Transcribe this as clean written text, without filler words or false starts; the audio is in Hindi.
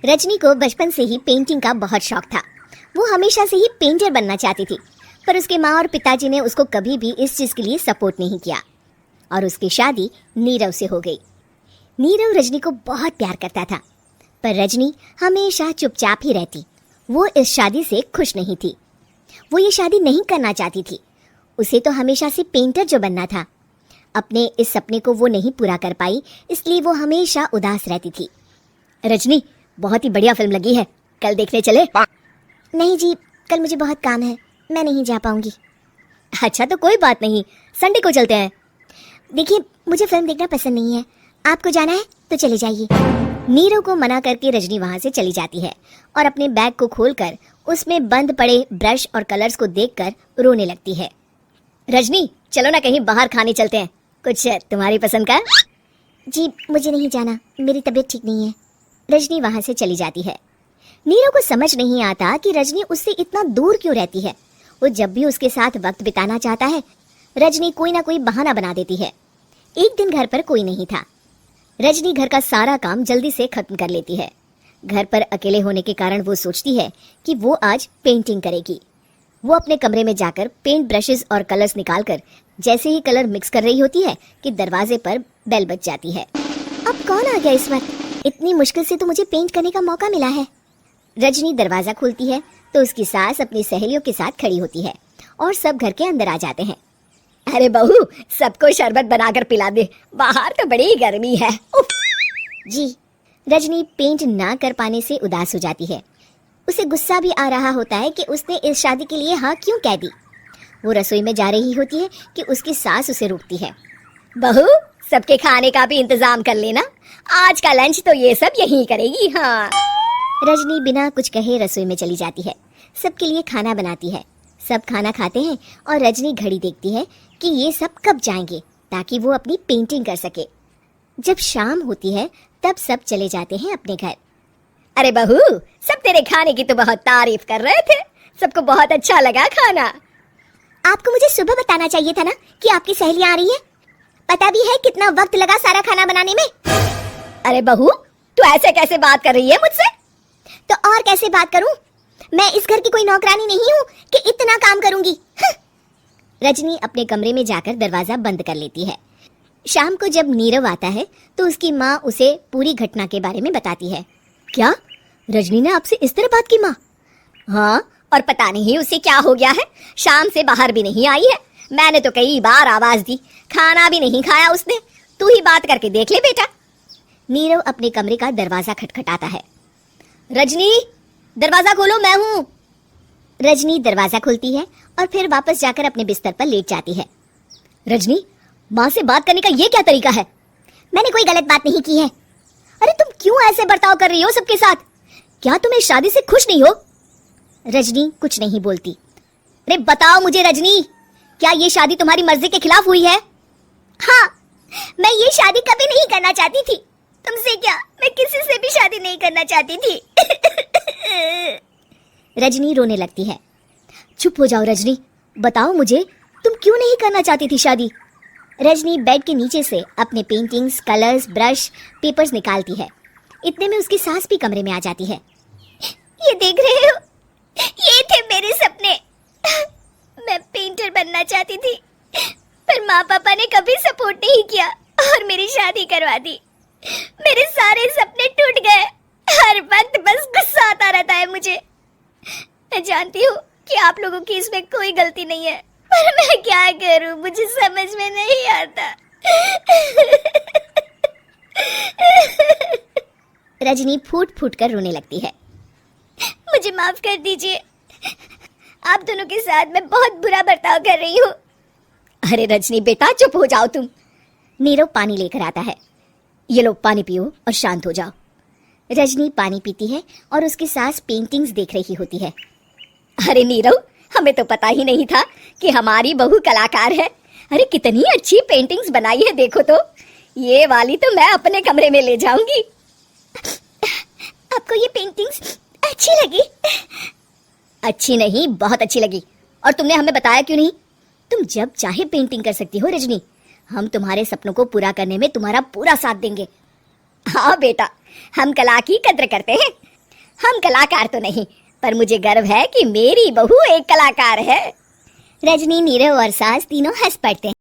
रजनी को बचपन से ही पेंटिंग का बहुत शौक था। वो हमेशा से ही पेंटर बनना चाहती थी, पर उसके माँ और पिताजी ने उसको कभी भी इस चीज़ के लिए सपोर्ट नहीं किया और उसकी शादी नीरव से हो गई। नीरव रजनी को बहुत प्यार करता था, पर रजनी हमेशा चुपचाप ही रहती। वो इस शादी से खुश नहीं थी। वो ये शादी नहीं करना चाहती थी। उसे तो हमेशा से पेंटर जो बनना था। अपने इस सपने को वो नहीं पूरा कर पाई, इसलिए वो हमेशा उदास रहती थी। रजनी, बहुत ही बढ़िया फिल्म लगी है, कल देखने चले? नहीं जी, कल मुझे बहुत काम है, मैं नहीं जा पाऊंगी। अच्छा तो कोई बात नहीं, संडे को चलते हैं। देखिए, मुझे फिल्म देखना पसंद नहीं है, आपको जाना है तो चले जाइए। नीरव को मना करके रजनी वहां से चली जाती है और अपने बैग को खोलकर उसमें बंद पड़े ब्रश और कलर्स को देखकर रोने लगती है। रजनी, चलो ना कहीं बाहर खाने चलते हैं, कुछ तुम्हारी पसंद का। जी मुझे नहीं जाना, मेरी तबीयत ठीक नहीं है। रजनी वहां से चली जाती है। नीरव को समझ नहीं आता कि रजनी उससे इतना दूर क्यों रहती है। वो जब भी उसके साथ वक्त बिताना चाहता है, रजनी कोई ना कोई बहाना बना देती है। एक दिन घर पर कोई नहीं था। रजनी घर का सारा काम जल्दी से खत्म कर लेती है। घर पर अकेले होने के कारण वो सोचती है कि वो आज पेंटिंग करेगी। वो अपने कमरे में जाकर पेंट ब्रशेस और कलर्स निकालकर जैसे ही कलर मिक्स कर रही होती है कि दरवाजे पर बेल बज जाती है। अब कौन आ गया इस वक्त? इतनी मुश्किल से तो मुझे पेंट करने का मौका मिला है। रजनी दरवाजा खोलती है तो उसकी सास अपनी सहेलियों के साथ खड़ी होती है और सब घर के अंदर आ जाते हैं। अरे बहू, सबको शरबत बनाकर पिला दे, बाहर तो बड़ी गर्मी है। जी। रजनी पेंट ना कर पाने से उदास हो जाती है। उसे गुस्सा भी आ रहा होता है कि उसने इस शादी के लिए हाँ क्यों कह दी। वो रसोई में जा रही होती है कि उसकी सास उसे रोकती है। बहू, सबके खाने का भी इंतजाम कर लेना, आज का लंच तो ये सब यहीं करेगी। हाँ। रजनी बिना कुछ कहे रसोई में चली जाती है। सबके लिए खाना बनाती है। सब खाना खाते हैं और रजनी घड़ी देखती है कि ये सब कब जाएंगे ताकि वो अपनी पेंटिंग कर सके। जब शाम होती है तब सब चले जाते हैं अपने घर। अरे बहू, सब तेरे खाने की तो बहुत तारीफ कर रहे थे, सबको बहुत अच्छा लगा खाना। आपको मुझे सुबह बताना चाहिए था ना कि आपकी सहेलियां आ रही है। पता भी है कितना वक्त लगा सारा खाना बनाने में। अरे बहू, तू ऐसे कैसे बात कर रही है मुझसे? तो और कैसे बात करूं? मैं इस घर की कोई नौकरानी नहीं हूं कि इतना काम करूंगी। रजनी अपने कमरे में जाकर दरवाजा बंद कर लेती है। शाम को जब नीरव आता है तो उसकी माँ उसे पूरी घटना के बारे में बताती है। क्या? रजनी ने आपसे इस तरह बात की माँ? हाँ, और पता नहीं उसे क्या हो गया है, शाम से बाहर भी नहीं आई है। मैंने तो कई बार आवाज दी, खाना भी नहीं खाया उसने। तू ही बात करके देख ले बेटा। नीरव अपने कमरे का दरवाजा खटखटाता है। रजनी, दरवाजा खोलो, मैं हूँ। रजनी दरवाजा खोलती है और फिर वापस जाकर अपने बिस्तर पर लेट जाती है। रजनी, माँ से बात करने का ये क्या तरीका है? मैंने कोई गलत बात नहीं की है। अरे तुम क्यों ऐसे बर्ताव कर रही हो सबके साथ? क्या तुम इस शादी से खुश नहीं हो? रजनी कुछ नहीं बोलती। अरे बताओ मुझे रजनी, क्या ये शादी तुम्हारी मर्जी के खिलाफ हुई है? हाँ, मैं ये शादी कभी नहीं करना चाहती थी। तुमसे क्या, मैं किसी से भी शादी नहीं करना चाहती थी। रजनी रोने लगती है। चुप हो जाओ रजनी, बताओ मुझे, तुम क्यों नहीं करना चाहती थी शादी? रजनी बेड के नीचे से अपने पेंटिंग्स, कलर्स, ब्रश, पेपर्स निकालती है। इतने में उसकी सास भी कमरे में आ जाती है। ये देख रहे हो, ये थे मेरे सपने। मैं पेंटर बनना चाहती थी, पर माँ पापा ने कभी सपोर्ट नहीं किया और मेरी शादी करवा दी। मेरे सारे सपने टूट गए। हर वक्त बस गुस्सा आता रहता है मुझे। मैं जानती हूँ कि आप लोगों की इसमें कोई गलती नहीं है, पर मैं क्या करूँ, मुझे समझ में नहीं आता। रजनी फूट फूट कर रोने लगती है। मुझे माफ कर दीजिए, आप दोनों के साथ मैं बहुत बुरा बर्ताव कर रही हूँ। अरे रजनी बेटा, चुप हो जाओ तुम। नीरव पानी लेकर आता है। ये लो पानी पियो और शांत हो जाओ। रजनी पानी पीती है और उसकी सास पेंटिंग्स देख रही होती है। अरे नीरव, हमें तो पता ही नहीं था कि हमारी बहू कलाकार है। अरे कितनी अच्छी पेंटिंग्स बनाई है, देखो तो। ये वाली तो मैं अपने कमरे में ले जाऊंगी। आपको ये पेंटिंग्स अच्छी लगी? अच्छी नहीं, बहुत अच्छी लगी। और तुमने हमें बताया क्यों नहीं? तुम जब चाहे पेंटिंग कर सकती हो रजनी, हम तुम्हारे सपनों को पूरा करने में तुम्हारा पूरा साथ देंगे। हाँ बेटा, हम कला की कद्र करते हैं, हम कलाकार तो नहीं, पर मुझे गर्व है कि मेरी बहू एक कलाकार है। रजनी, नीरव और सास तीनों हंस पड़ते हैं।